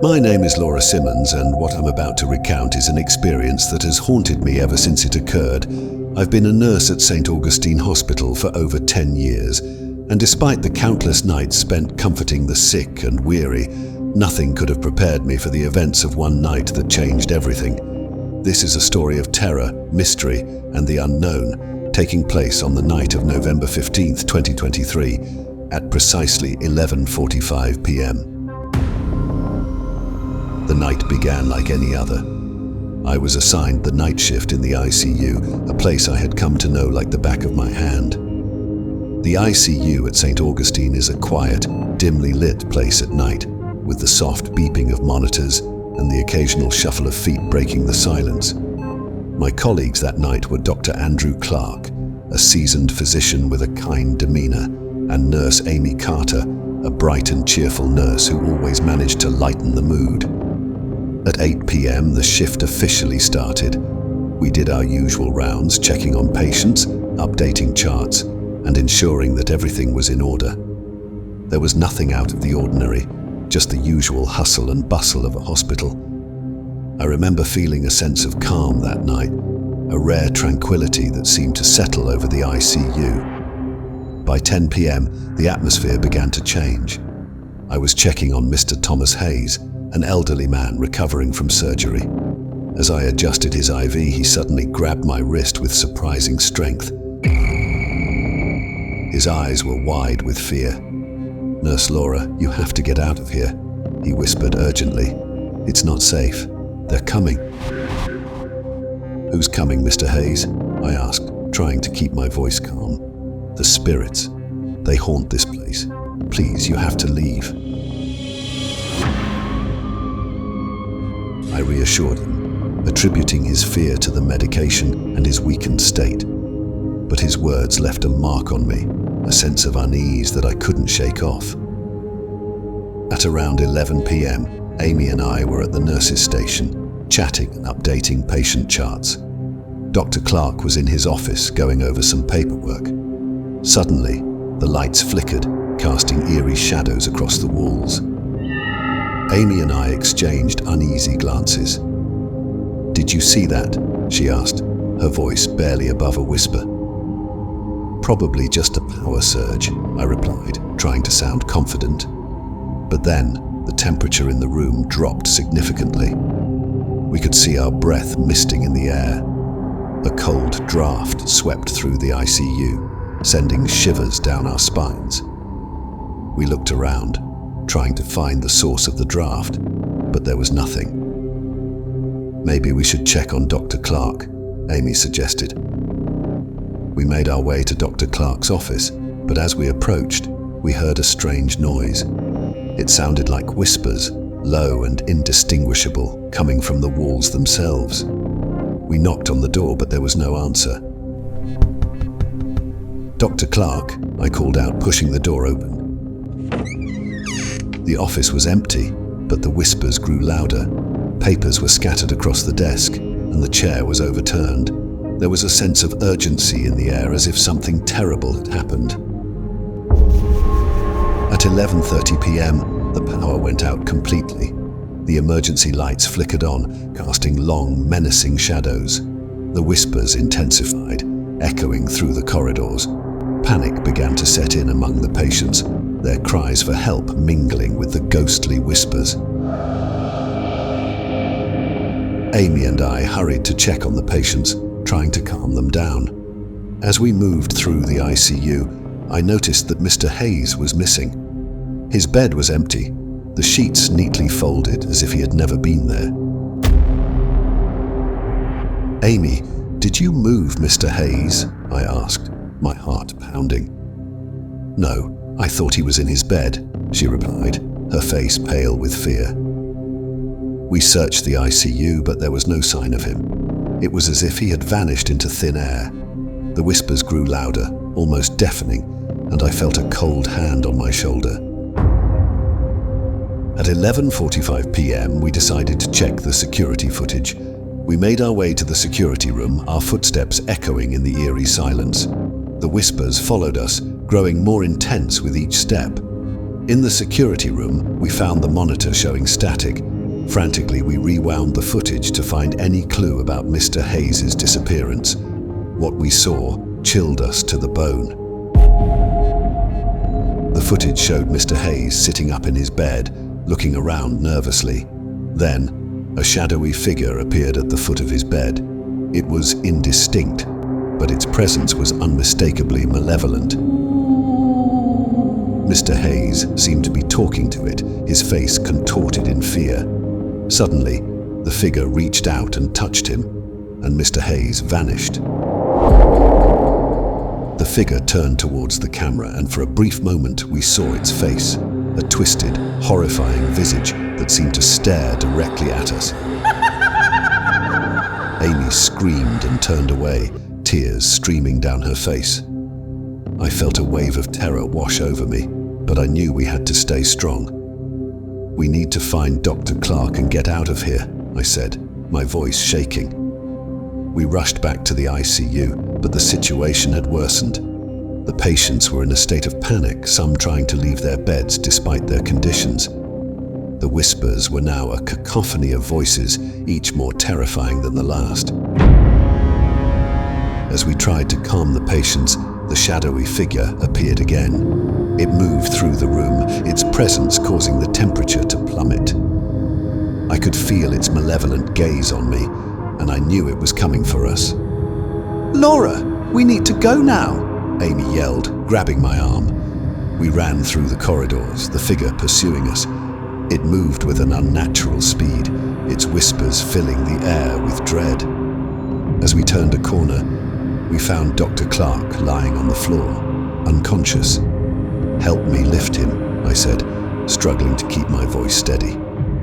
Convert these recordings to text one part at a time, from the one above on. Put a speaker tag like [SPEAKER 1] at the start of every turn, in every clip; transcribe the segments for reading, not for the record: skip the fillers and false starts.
[SPEAKER 1] My name is Laura Simmons, and what I'm about to recount is an experience that has haunted me ever since it occurred. I've been a nurse at St. Augustine Hospital for over 10 years, and despite the countless nights spent comforting the sick and weary, nothing could have prepared me for the events of one night that changed everything. This is a story of terror, mystery, and the unknown, taking place on the night of November 15th, 2023, at precisely 11:45 p.m. The night began like any other. I was assigned the night shift in the ICU, a place I had come to know like the back of my hand. The ICU at St. Augustine is a quiet, dimly lit place at night, with the soft beeping of monitors and the occasional shuffle of feet breaking the silence. My colleagues that night were Dr. Andrew Clark, a seasoned physician with a kind demeanor, and Nurse Amy Carter, a bright and cheerful nurse who always managed to lighten the mood. At 8 p.m., the shift officially started. We did our usual rounds, checking on patients, updating charts, and ensuring that everything was in order. There was nothing out of the ordinary, just the usual hustle and bustle of a hospital. I remember feeling a sense of calm that night, a rare tranquility that seemed to settle over the ICU. By 10 p.m., the atmosphere began to change. I was checking on Mr. Thomas Hayes, an elderly man recovering from surgery. As I adjusted his IV, he suddenly grabbed my wrist with surprising strength. His eyes were wide with fear. "Nurse Laura, you have to get out of here," he whispered urgently. "It's not safe. They're coming." "Who's coming, Mr. Hayes?" I asked, trying to keep my voice calm. "The spirits. They haunt this place. Please, you have to leave." I reassured him, attributing his fear to the medication and his weakened state. But his words left a mark on me, a sense of unease that I couldn't shake off. At around 11 p.m., Amy and I were at the nurses' station, chatting and updating patient charts. Dr. Clark was in his office going over some paperwork. Suddenly, the lights flickered, casting eerie shadows across the walls. Amy and I exchanged uneasy glances. "Did you see that?" she asked, her voice barely above a whisper. "Probably just a power surge," I replied, trying to sound confident. But then, the temperature in the room dropped significantly. We could see our breath misting in the air. A cold draft swept through the ICU, sending shivers down our spines. We looked around, trying to find the source of the draft, but there was nothing. "Maybe we should check on Dr. Clark," Amy suggested. We made our way to Dr. Clark's office, but as we approached, we heard a strange noise. It sounded like whispers, low and indistinguishable, coming from the walls themselves. We knocked on the door, but there was no answer. "Dr. Clark," I called out, pushing the door open. The office was empty, but the whispers grew louder. Papers were scattered across the desk, and the chair was overturned. There was a sense of urgency in the air, as if something terrible had happened. At 11:30 p.m., the power went out completely. The emergency lights flickered on, casting long, menacing shadows. The whispers intensified, echoing through the corridors. Panic began to set in among the patients, their cries for help mingling with the ghostly whispers. Amy and I hurried to check on the patients, trying to calm them down. As we moved through the ICU, I noticed that Mr. Hayes was missing. His bed was empty, the sheets neatly folded as if he had never been there. "Amy, did you move Mr. Hayes?" I asked, my heart pounding. "No, I thought he was in his bed," she replied, her face pale with fear. We searched the ICU, but there was no sign of him. It was as if he had vanished into thin air. The whispers grew louder, almost deafening, and I felt a cold hand on my shoulder. At 11:45 p.m., we decided to check the security footage. We made our way to the security room, our footsteps echoing in the eerie silence. The whispers followed us, growing more intense with each step. In the security room, we found the monitor showing static, Frantically, we rewound the footage to find any clue about Mr. Hayes' disappearance. What we saw chilled us to the bone. The footage showed Mr. Hayes sitting up in his bed, looking around nervously. Then, a shadowy figure appeared at the foot of his bed. It was indistinct, but its presence was unmistakably malevolent. Mr. Hayes seemed to be talking to it, his face contorted in fear. Suddenly, the figure reached out and touched him, and Mr. Hayes vanished. The figure turned towards the camera, and for a brief moment we saw its face, a twisted, horrifying visage that seemed to stare directly at us. Amy screamed and turned away, tears streaming down her face. I felt a wave of terror wash over me, but I knew we had to stay strong. "We need to find Dr. Clark and get out of here," I said, my voice shaking. We rushed back to the ICU, but the situation had worsened. The patients were in a state of panic, some trying to leave their beds despite their conditions. The whispers were now a cacophony of voices, each more terrifying than the last. As we tried to calm the patients, the shadowy figure appeared again. It moved through the room, its presence causing the temperature to plummet. I could feel its malevolent gaze on me, and I knew it was coming for us. "Laura, we need to go now," Amy yelled, grabbing my arm. We ran through the corridors, the figure pursuing us. It moved with an unnatural speed, its whispers filling the air with dread. As we turned a corner, we found Dr. Clark lying on the floor, unconscious. "Help me lift him," I said, struggling to keep my voice steady.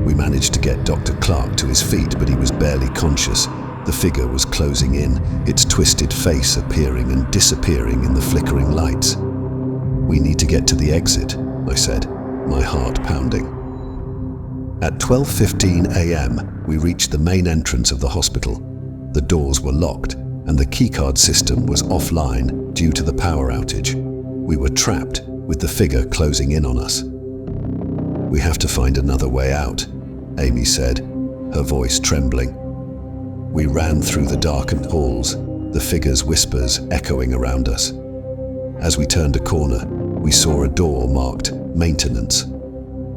[SPEAKER 1] We managed to get Dr. Clark to his feet, but he was barely conscious. The figure was closing in, its twisted face appearing and disappearing in the flickering lights. "We need to get to the exit," I said, my heart pounding. At 12:15 a.m., we reached the main entrance of the hospital. The doors were locked, and the keycard system was offline due to the power outage. We were trapped, with the figure closing in on us. "We have to find another way out," Amy said, her voice trembling. We ran through the darkened halls, the figure's whispers echoing around us. As we turned a corner, we saw a door marked "Maintenance."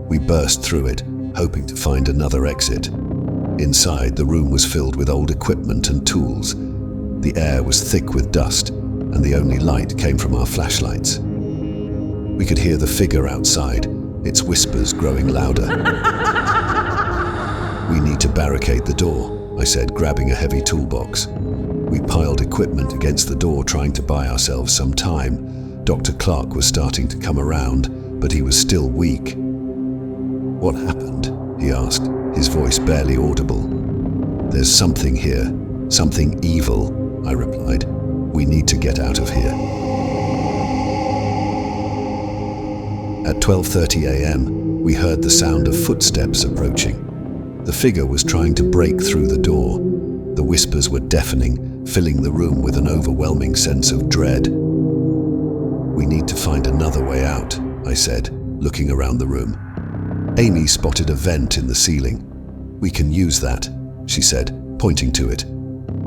[SPEAKER 1] We burst through it, hoping to find another exit. Inside, the room was filled with old equipment and tools. The air was thick with dust, and the only light came from our flashlights. We could hear the figure outside, its whispers growing louder. "We need to barricade the door," I said, grabbing a heavy toolbox. We piled equipment against the door, trying to buy ourselves some time. Dr. Clark was starting to come around, but he was still weak. "What happened?" he asked, his voice barely audible. "There's something here, something evil," I replied. "We need to get out of here." At 12:30 a.m., we heard the sound of footsteps approaching. The figure was trying to break through the door. The whispers were deafening, filling the room with an overwhelming sense of dread. "We need to find another way out," I said, looking around the room. Amy spotted a vent in the ceiling. "We can use that," she said, pointing to it.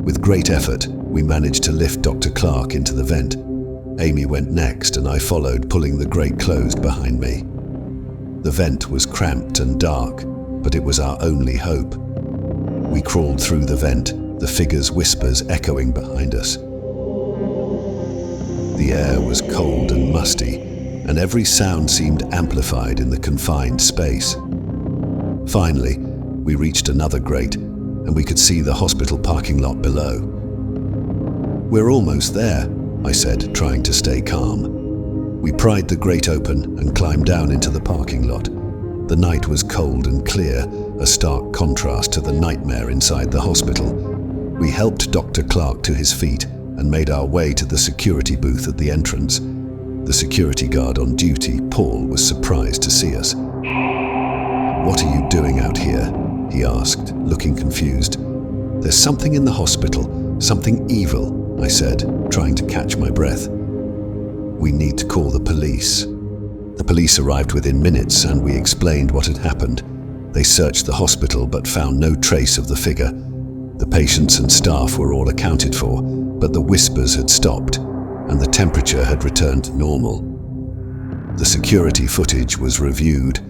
[SPEAKER 1] With great effort, we managed to lift Dr. Clark into the vent. Amy went next, and I followed, pulling the grate closed behind me. The vent was cramped and dark, but it was our only hope. We crawled through the vent, the figure's whispers echoing behind us. The air was cold and musty, and every sound seemed amplified in the confined space. Finally, we reached another grate, and we could see the hospital parking lot below. "We're almost there," I said, trying to stay calm. We pried the grate open and climbed down into the parking lot. The night was cold and clear, a stark contrast to the nightmare inside the hospital. We helped Dr. Clark to his feet and made our way to the security booth at the entrance. The security guard on duty, Paul, was surprised to see us. "What are you doing out here?" he asked, looking confused. "There's something in the hospital, something evil," I said, trying to catch my breath. "We need to call the police." The police arrived within minutes, and we explained what had happened. They searched the hospital but found no trace of the figure. The patients and staff were all accounted for, but the whispers had stopped and the temperature had returned to normal. The security footage was reviewed,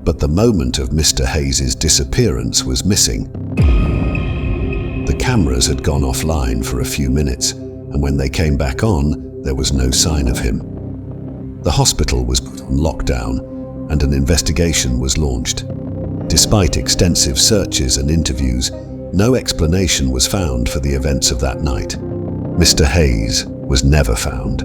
[SPEAKER 1] but the moment of Mr. Hayes' disappearance was missing. The cameras had gone offline for a few minutes, and when they came back on, there was no sign of him. The hospital was put on lockdown, and an investigation was launched. Despite extensive searches and interviews, no explanation was found for the events of that night. Mr. Hayes was never found.